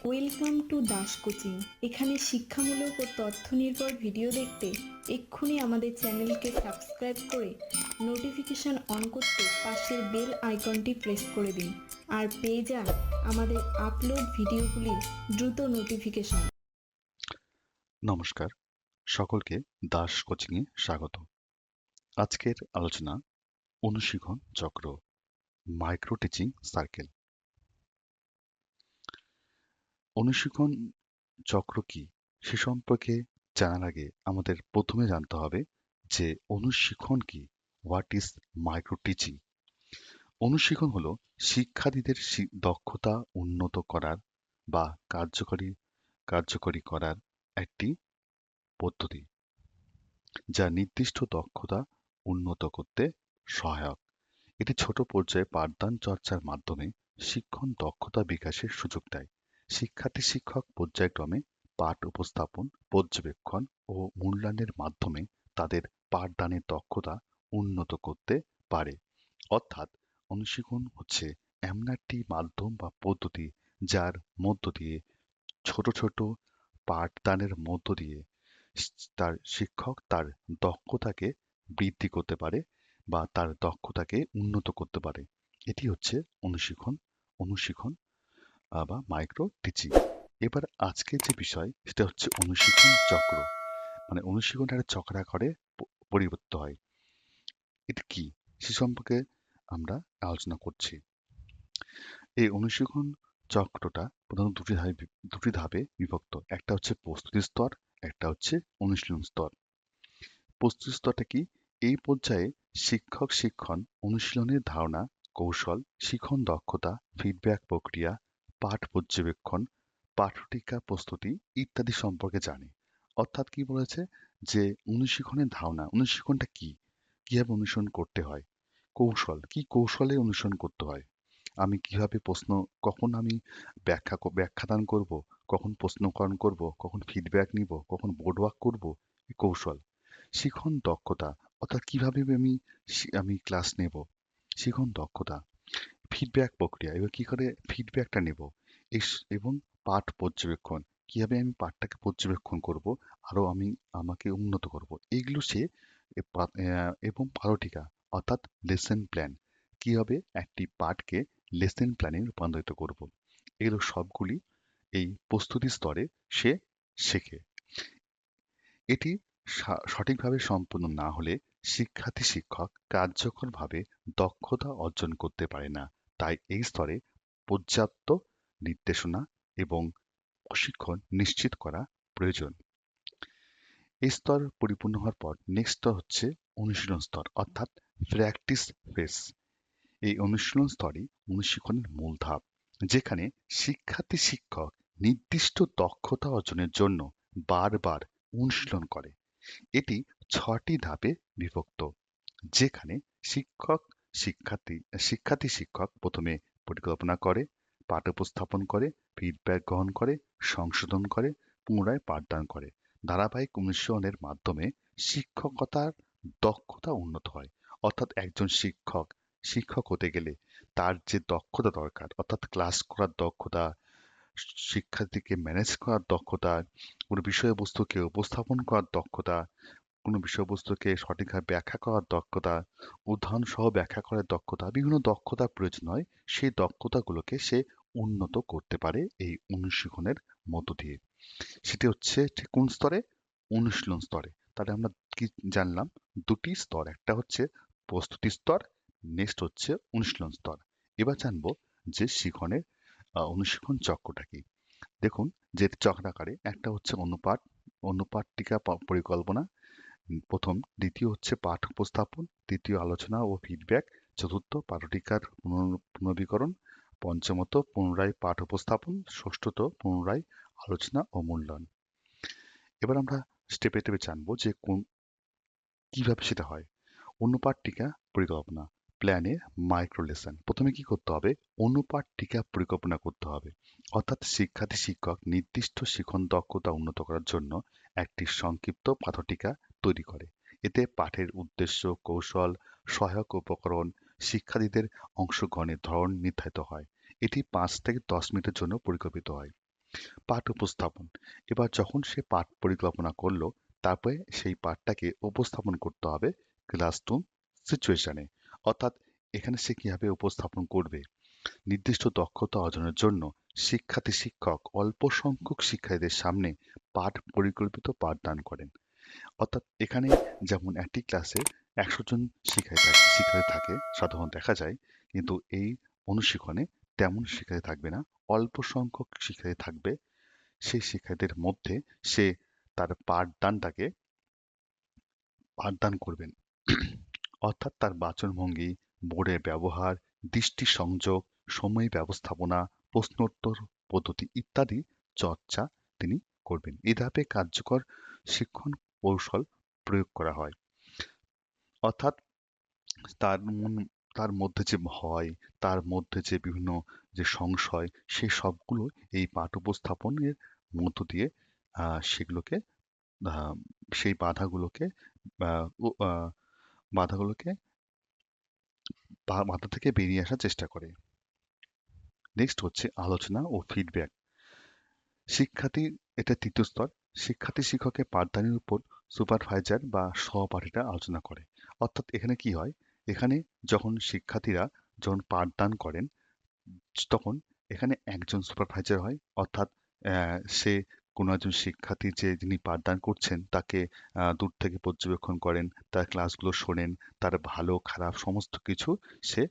Welcome to Das coaching. এখানে শিক্ষামূলক ও তথ্য নির্ভর ভিডিও দেখতে এক্ষুনি আমাদের চ্যানেলকে সাবস্ক্রাইব করে নোটিফিকেশন অন করতে পাশের বেল আইকনটি প্রেস করে দিন আর পেয়ে যান আমাদের আপলোড ভিডিওগুলির দ্রুত নোটিফিকেশন। নমস্কার, সকলকে দাস কোচিংয়ে স্বাগত। আজকের আলোচনা অনুশীলন চক্র, মাইক্রো টিচিং সার্কেল। অনুশীলন চক্র কি সে সম্পর্কে জানার আগে আমাদের প্রথমে জানতে হবে যে অনুশীলন কি, হোয়াট ইজ মাইক্রো টিচিং। অনুশীলন হলো শিক্ষার্থীদের দক্ষতা উন্নত করার বা কার্যকরী করার একটি পদ্ধতি যা নির্দিষ্ট দক্ষতা উন্নত করতে সহায়ক। এটি ছোট পর্যায়ে পাঠদান চর্চার মাধ্যমে শিক্ষণ দক্ষতা বিকাশের সুযোগ দেয়। শিক্ষার্থী শিক্ষক পর্যায়ক্রমে পাঠ উপস্থাপন, পর্যবেক্ষণ ও মূল্যায়নের মাধ্যমে তাদের পাঠদানের দক্ষতা উন্নত করতে পারে। অর্থাৎ অনুশীলন হচ্ছে এমন একটি মাধ্যম বা পদ্ধতি যার মধ্য দিয়ে ছোট ছোট পাঠদানের মধ্য দিয়ে তার শিক্ষক তার দক্ষতাকে বৃদ্ধি করতে পারে বা তার দক্ষতাকে উন্নত করতে পারে। এটি হচ্ছে অনুশীলন বা মাইক্রো টিচিং। এবার আজকের যে বিষয় সেটা হচ্ছে অনুশীলন চক্র, মানে অনুশীলনটা একটা চক্রাকারে পরিবর্তিত হয়। এটা কি সে সম্পর্কে আমরা আলোচনা করছি। এই অনুশীলন চক্রটা প্রধানত দুটি ধাপে বিভক্ত। একটা হচ্ছে প্রস্তুতি স্তর, একটা হচ্ছে অনুশীলন স্তর। প্রস্তুতি স্তরটা কি? এই পর্যায়ে শিক্ষক শিক্ষণ অনুশীলনের ধারণা, কৌশল, শিখন দক্ষতা, ফিডব্যাক প্রক্রিয়া, পাঠ পর্যবেক্ষণ, পাঠটিকা প্রস্তুতি ইত্যাদি সম্পর্কে জানে। অর্থাৎ কি বলেছে যে অনুশীলনের ধারণা, অনুশীলনটা কি, কিভাবে অনুসরণ করতে হয়, কৌশল কি, কৌশলে অনুসরণ করতে হয়, আমি কিভাবে কখন আমি ব্যাখ্যাদান করব, কখন প্রশ্নকরণ করব, কখন ফিডব্যাক নিব, কখন বোর্ড ওয়ার্ক করব, এই কৌশল। শিখন দক্ষতা অর্থাৎ কিভাবে আমি ক্লাস নেব, শিখন দক্ষতা। ফিডব্যাক প্রক্রিয়া, এবার কি করে ফিডব্যাকটা নেব, এবং পাঠ পর্যবেক্ষণ, কিভাবে আমি পাঠটাকে পর্যবেক্ষণ করব, আরো আমাকে উন্নত করব, এগুলো সে এবং পাঠটিকা অর্থাৎ লেসন প্ল্যান, কিভাবে একটি পাঠকে লেসন প্ল্যানে রূপান্তরিত করব, এগুলো সবগুলি এই প্রস্তুতি স্তরে সে শেখে। এটি সঠিকভাবে সম্পন্ন না হলে শিক্ষার্থী শিক্ষক কার্যকরভাবে দক্ষতা অর্জন করতে পারে না। তাই এই স্তরে পর্যাপ্ত নির্দেশনা এবং প্রশিক্ষণ নিশ্চিত করা প্রয়োজন। এই স্তর পরিপূর্ণ হওয়ার পর নেক্সট স্তর হচ্ছে অনুশীলন স্তর অর্থাৎ প্র্যাকটিস ফেজ। এই অনুশীলন স্তরই অনুশীলনের মূল ধাপ, যেখানে শিক্ষার্থী শিক্ষক নির্দিষ্ট দক্ষতা অর্জনের জন্য বারবার অনুশীলন করে। এটি 6টি ধাপে বিভক্ত, যেখানে শিক্ষার্থী শিক্ষক প্রথমে পরিকল্পনা করে, পাঠ উপস্থাপন করে, ফিডব্যাক গ্রহণ করে, সংশোধন করে, পুনরায় পাঠদান করে। ধারাবাহিক অনুশীলনের মাধ্যমে শিক্ষকতার দক্ষতা উন্নত হয়। অর্থাৎ একজন শিক্ষক হতে গেলে তার যে দক্ষতা দরকার, অর্থাৎ ক্লাস করার দক্ষতা, শিক্ষার্থীকে ম্যানেজ করার দক্ষতা, কোনো বিষয়বস্তুকে উপস্থাপন করার দক্ষতা, কোনো বিষয়বস্তুকে সঠিকভাবে ব্যাখ্যা করার দক্ষতা, উদাহরণ সহ ব্যাখ্যা করার দক্ষতা, বিভিন্ন দক্ষতার প্রয়োজন হয়। সেই দক্ষতাগুলোকে সে উন্নত করতে পারে এই অনুশীলনের মধ্য দিয়ে। সেটি হচ্ছে ঠিক কোন স্তরে? অনুশীলন স্তরে। তাহলে আমরা কি জানলাম? দুটি স্তর, একটা হচ্ছে প্রস্তুতি স্তর, নেক্সট হচ্ছে অনুশীলন স্তর। এবার জানবো যে অনুশীলন চক্রটা কি। দেখুন যে চক্রাকারে একটা হচ্ছে অনুপাঠিকা পরিকল্পনা, প্রথম, দ্বিতীয় হচ্ছে পাঠ উপস্থাপন, তৃতীয় আলোচনা ও ফিডব্যাক, চতুর্থ পাঠটিকার পুনর্নবীকরণ, পঞ্চমত পুনরায় পাঠ উপস্থাপন, ষষ্ঠত পুনরায় আলোচনা ও মূল্যায়ন। এবার আমরা স্টেপে স্টেপে জানবো যে কিভাবে সেটা হয়। অনুপাঠিকা পরিকল্পনা, প্ল্যানে মাইক্রো লেসন। প্রথমে কি করতে হবে? অনুপাঠিকা পরিকল্পনা করতে হবে। অর্থাৎ শিক্ষার্থী শিক্ষক নির্দিষ্ট শিখন দক্ষতা উন্নত করার জন্য একটি সংক্ষিপ্ত পাঠটিকা তৈরি করে। এতে পাঠের উদ্দেশ্য, কৌশল, সহায়ক উপকরণ, শিক্ষার্থীদের অংশগ্রহণের ধরন নির্ধারিত হয়। এটি 5 থেকে 10 মিনিটের জন্য পরিকল্পিত হয়। পাঠ উপস্থাপন। এবার যখন সে পাঠ পরিকল্পনা করলো, তারপরে সেই পাঠটাকে উপস্থাপন করতে হবে ক্লাসরুম সিচুয়েশনে। অর্থাৎ এখানে সে কিভাবে উপস্থাপন করবে। নির্দিষ্ট দক্ষতা অর্জনের জন্য শিক্ষক অল্প সংখ্যক শিক্ষার্থীদের সামনে পাঠ পরিকল্পিত পাঠদান করেন। অর্থাৎ এখানে যেমন একটি ক্লাসে ১০০ জন শিক্ষার্থী থাকে সাধারণত দেখা যায়, কিন্তু এই অনুশীলনে তেমন শিক্ষার্থী থাকবে না, অল্প সংখ্যক শিক্ষার্থী থাকবে। সেই শিক্ষার্থীদের মধ্যে সে তার পাঠদান করবেন। অর্থাৎ তার বাচনভঙ্গি, বোর্ডের ব্যবহার, দৃষ্টি সংযোগ, সময় ব্যবস্থাপনা, প্রশ্নোত্তর পদ্ধতি ইত্যাদি চর্চা তিনি করবেন। এই ধাপে কার্যকর শিক্ষণ কৌশল প্রয়োগ করা হয়। অর্থাৎ তার মন তার মধ্যে যে ভয়, তার মধ্যে যে বিভিন্ন যে সংশয়, সেই সবগুলো এই পাঠ উপস্থাপনের মধ্য দিয়ে সেগুলোকে আহ, সেই আহ, উ- আহ, বাধাগুলোকে বাধা থেকে বেরিয়ে আসার চেষ্টা করে। নেক্সট হচ্ছে আলোচনা ও ফিডব্যাক। শিক্ষার্থী, এটা তৃতীয় স্তর। শিক্ষার্থী শিক্ষকের পাঠদানের উপর সুপারভাইজার বা সহপাঠীরা আলোচনা করে। অর্থাৎ এখানে কি হয়, এখানে যখন শিক্ষার্থীরা যখন পাঠদান করেন, তখন এখানে একজন সুপারভাইজার হয়। অর্থাৎ সে কোনো একজন শিক্ষার্থী যিনি পাঠদান করছেন তাকে দূর থেকে পর্যবেক্ষণ করেন, তার ক্লাসগুলো শোনেন, তার ভালো খারাপ সমস্ত কিছু সে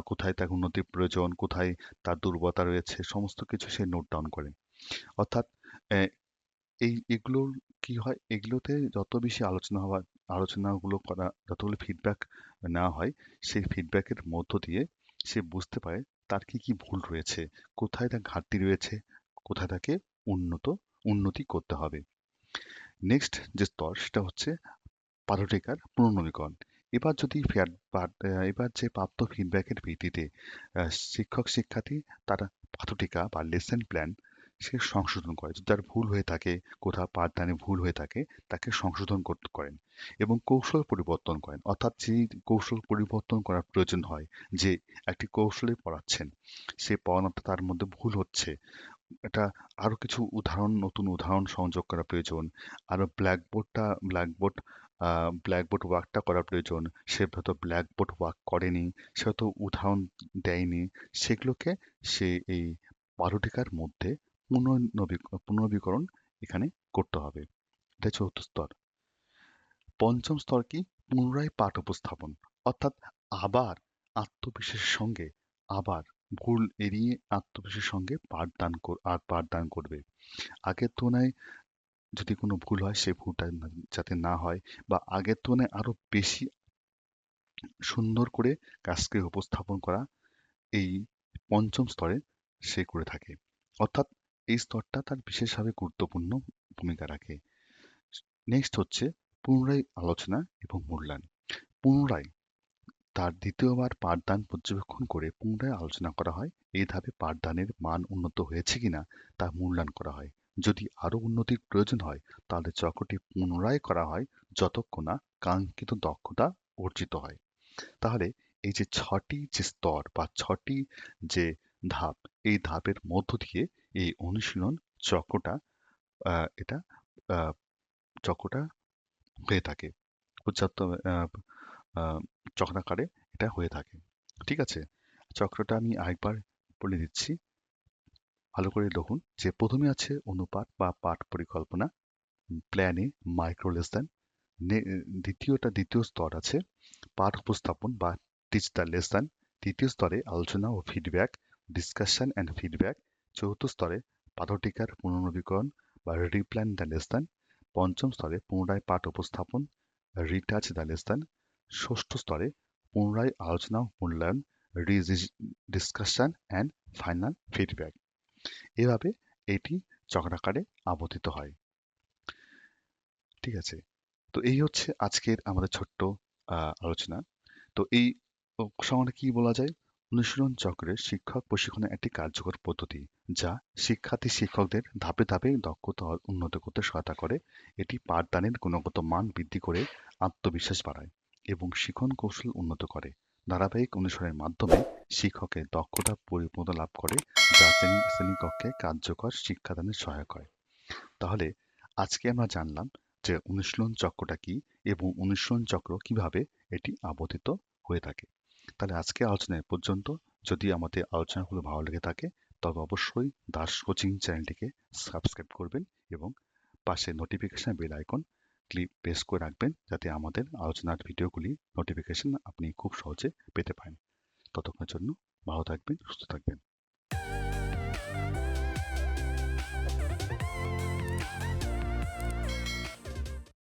কোথায় তার উন্নতির প্রয়োজন, কোথায় তার দুর্বলতা রয়েছে, সমস্ত কিছু সে নোট ডাউন করেন। অর্থাৎ আহ, এগুলোর কি হয়, এগুলোতে যত বেশি আলোচনাগুলো করা, যতগুলো ফিডব্যাক নেওয়া হয়, সেই ফিডব্যাকের মধ্য দিয়ে সে বুঝতে পারে তার কি কি ভুল রয়েছে, কোথায় তার ঘাটতি রয়েছে, কোথায় তাকে উন্নতি করতে হবে। নেক্সট যে স্তর সেটা হচ্ছে পাঠটিকার পুনর্নবীকরণ। এবার যদি এবার যে প্রাপ্ত ফিডব্যাকের ভিত্তিতে শিক্ষক শিক্ষার্থী তারা পাঠটিকা বা লেসন প্ল্যান সে সংশোধন করে। যদি তার ভুল হয়ে থাকে, কোথাও পাঠদানে ভুল হয়ে থাকে, তাকে সংশোধন করতে করেন এবং কৌশল পরিবর্তন করেন। অর্থাৎ যে কৌশল পরিবর্তন করার প্রয়োজন হয়, যে একটি কৌশলে পড়াচ্ছেন, সে পড়ানোতে তার মধ্যে ভুল হচ্ছে, এটা আরো কিছু নতুন উদাহরণ সংযোগ করা প্রয়োজন। আরো ব্ল্যাকবোর্ড ওয়ার্কটা করা প্রয়োজন। সে হয়তো ব্ল্যাকবোর্ড ওয়ার্ক করেনি, সে হয়তো উদাহরণ দেয়নি, সেগুলোকে সে এই পাঠটিকার মধ্যে পুনর্নবীকরণ এখানে করতে হবে। এটা চতুর্থ স্তর। পঞ্চম স্তর কি, পুনরায় পাঠ উপস্থাপন। অর্থাৎ আবার আত্মবিশ্বাসের সঙ্গে, আবার ভুল এড়িয়ে আত্মবিশ্বাসের সঙ্গে পাঠদান করবে। আগের তুলনায় যদি কোনো ভুল হয়, সেই ভুলটা যাতে না হয়, বা আগের তুলনায় আরো বেশি সুন্দর করে কাজকে উপস্থাপন করা, এই পঞ্চম স্তরে সে করে থাকে। অর্থাৎ এই স্তরটা তার বিশেষভাবে গুরুত্বপূর্ণ ভূমিকা রাখে। নেক্সট হচ্ছে পুনরায় আলোচনা এবং মূল্যায়ন। পুনরায় তার দ্বিতীয়বার পাঠদান পর্যবেক্ষণ করে পুনরায় আলোচনা করা হয়। এই ধাপে পাঠদানের মান উন্নত হয়েছে কিনা তা মূল্যায়ন করা হয়। যদি আরো উন্নতির প্রয়োজন হয়, তাহলে চক্রটি পুনরায় করা হয় যতক্ষণ না কাঙ্ক্ষিত দক্ষতা অর্জিত হয়। তাহলে এই যে ৬টি যে স্তর বা ৬টি যে ধাপ, এই ধাপের মধ্য দিয়ে এই অনুশীলন চক্রটা আহ, এটা আহ, চক্রটা হয়ে থাকে। পর্যাপ্ত আহ, চক্রাকারে এটা হয়ে থাকে। ঠিক আছে, চক্রটা আমি আরেকবার বলে দিচ্ছি, ভালো করে দেখুন। যে প্রথমে আছে অনুপাত বা পাঠ পরিকল্পনা, প্ল্যানে মাইক্রো লেসন। দ্বিতীয় স্তর আছে পাঠ উপস্থাপন বা টিচ দ্য লেসন। তৃতীয় স্তরে আলোচনা ও ফিডব্যাক, ডিসকাশন অ্যান্ড ফিডব্যাক। চতুর্থ স্তরে পাঠটিকার পুনর্নবীকরণ বা রিপ্ল্যান দ্য লেসন। পঞ্চম স্তরে পুনরায় পাঠ উপস্থাপন, রিটাচ দ্য লেসন। ষষ্ঠ স্তরে পুনরায় আলোচনা ও মূল্যায়ন, ডিসকাশন অ্যান্ড ফাইনাল ফিডব্যাক। এভাবে এটি চক্রাকারে আবর্তিত হয়। ঠিক আছে, তো এই হচ্ছে আজকের আমাদের ছোট্ট আলোচনা। তো এই সংজ্ঞাটা কি বলা যায়, অনুশীলন চক্রের শিক্ষক প্রশিক্ষণের একটি কার্যকর পদ্ধতি, যা শিক্ষকদের ধাপে ধাপে দক্ষতা উন্নত করতে সহায়তা করে। এটি পাঠদানের গুণগত মান বৃদ্ধি করে, আত্মবিশ্বাস বাড়ায় এবং শিখন কৌশল উন্নত করে। ধারাবাহিক অনুসরণের মাধ্যমে শিক্ষকের দক্ষতা পরিপূর্ণ লাভ করে, যা শ্রেণীকক্ষে কার্যকর শিক্ষাদানে সহায়ক হয়। তাহলে আজকে আমরা জানলাম যে অনুশীলন চক্রটা কি এবং অনুশীলন চক্র কিভাবে এটি আবর্তিত হয়ে থাকে। তাহলে আজকে আলোচনা এ পর্যন্ত। যদি আমাদের আলোচনাগুলো ভালো লেগে থাকে তবে অবশ্যই দাস কোচিং চ্যানেলটিকে সাবস্ক্রাইব করবেন এবং পাশে নোটিফিকেশন বেল আইকন প্রেস করে রাখবেন, যাতে আমাদের আলোচনার ভিডিওগুলি নোটিফিকেশন আপনি খুব সহজে পেতে পারেন। ততক্ষণের জন্য ভালো থাকবেন, সুস্থ থাকবেন।